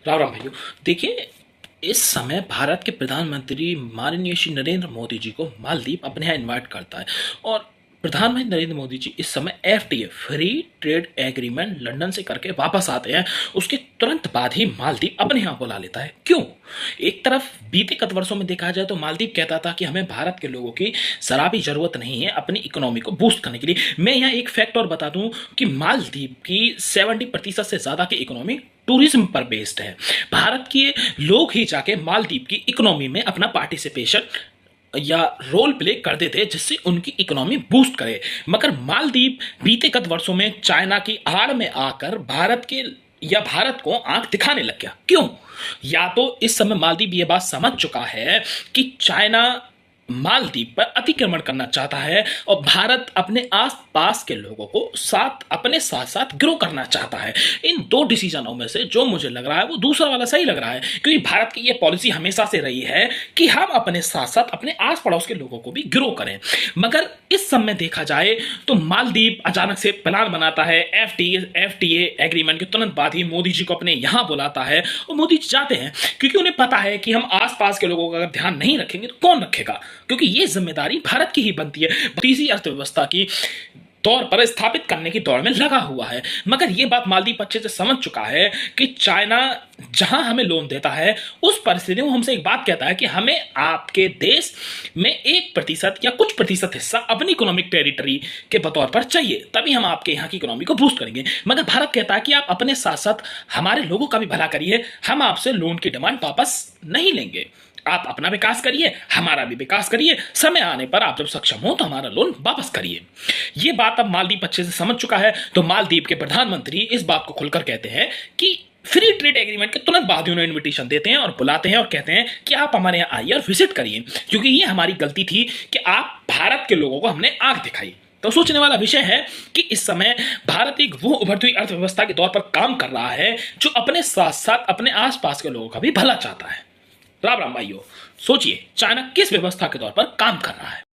राम राम भाइयों। देखिए, इस समय भारत के प्रधानमंत्री माननीय श्री नरेंद्र मोदी जी को मालदीव अपने यहाँ इनवाइट करता है। और प्रधानमंत्री नरेंद्र मोदी जी इस समय FTA free trade agreement London से करके वापस आते हैं। उसके तुरंत बाद ही मालदीव अपने यहाँ बुला लेता है। क्यों? एक तरफ बीते कत वर्षों में देखा जाए तो मालदीव कहता था कि हमें भारत के लोगों की शराबी जरूरत नहीं है अपनी इकोनॉमी को बूस्ट करने के लिए। मैं यहाँ एक फैक्ट और बता दूं कि मालदीव की 70% से ज्यादा की इकोनॉमी टूरिज्म पर बेस्ड है। भारत के लोग ही जाके मालदीव की इकोनॉमी में अपना पार्टिसिपेशन या रोल प्ले कर देते जिससे उनकी इकोनॉमी बूस्ट करे। मगर मालदीव बीते कत वर्षों में चाइना की आड़ में आकर भारत को आंख दिखाने लग गया। क्यों? या तो इस समय मालदीव ये बात समझ चुका है कि चाइना मालदीव पर अतिक्रमण करना चाहता है और भारत अपने आसपास के लोगों को अपने साथ साथ ग्रो करना चाहता है। इन दो डिसीजनों में से जो मुझे लग रहा है वो दूसरा वाला सही लग रहा है, क्योंकि भारत की ये पॉलिसी हमेशा से रही है कि हम अपने साथ साथ अपने आस पड़ोस के लोगों को भी ग्रो करें। मगर इस समय देखा जाए तो मालदीव अचानक से प्लान बनाता है। एफटीए एग्रीमेंट के तुरंत बाद ही मोदी जी को अपने यहां बुलाता है और मोदी जी जाते हैं, क्योंकि उन्हें पता है कि हम आसपास के लोगों का अगर ध्यान नहीं रखेंगे तो कौन रखेगा, क्योंकि ये जिम्मेदारी भारत की ही बनती है। तीसरी अर्थव्यवस्था की तौर पर स्थापित करने की दौड़ में लगा हुआ है। मगर यह बात मालदीव अच्छे से समझ चुका है कि चाइना जहां हमें लोन देता है उस परिस्थिति में हमसे एक बात कहता है कि हमें आपके देश में 1% या कुछ प्रतिशत हिस्सा अपनी इकोनॉमिक टेरिटरी के बतौर पर चाहिए, तभी हम आपके यहाँ की इकोनॉमी को बूस्ट करेंगे। मगर भारत कहता है कि आप अपने साथ साथ हमारे लोगों का भी भला करिए, हम आपसे लोन की डिमांड वापस नहीं लेंगे। आप अपना विकास करिए, हमारा भी विकास करिए, समय आने पर आप जब सक्षम हो तो हमारा लोन वापस करिए। ये बात अब मालदीव अच्छे से समझ चुका है, तो मालदीव के प्रधानमंत्री इस बात को खुलकर कहते हैं कि फ्री ट्रेड एग्रीमेंट के तुरंत बाद ही उन्हें इन्विटेशन देते हैं और बुलाते हैं और कहते हैं कि आप हमारे यहाँ आइए और विजिट करिए, क्योंकि ये हमारी गलती थी कि आप भारत के लोगों को हमने आंख दिखाई। तो सोचने वाला विषय है कि इस समय भारत एक वो उभरती हुई अर्थव्यवस्था के तौर पर काम कर रहा है जो अपने साथ साथ अपने आसपास के लोगों का भी भला चाहता है। राम राम भाइयों, सोचिए चाइना किस व्यवस्था के तौर पर काम कर रहा है।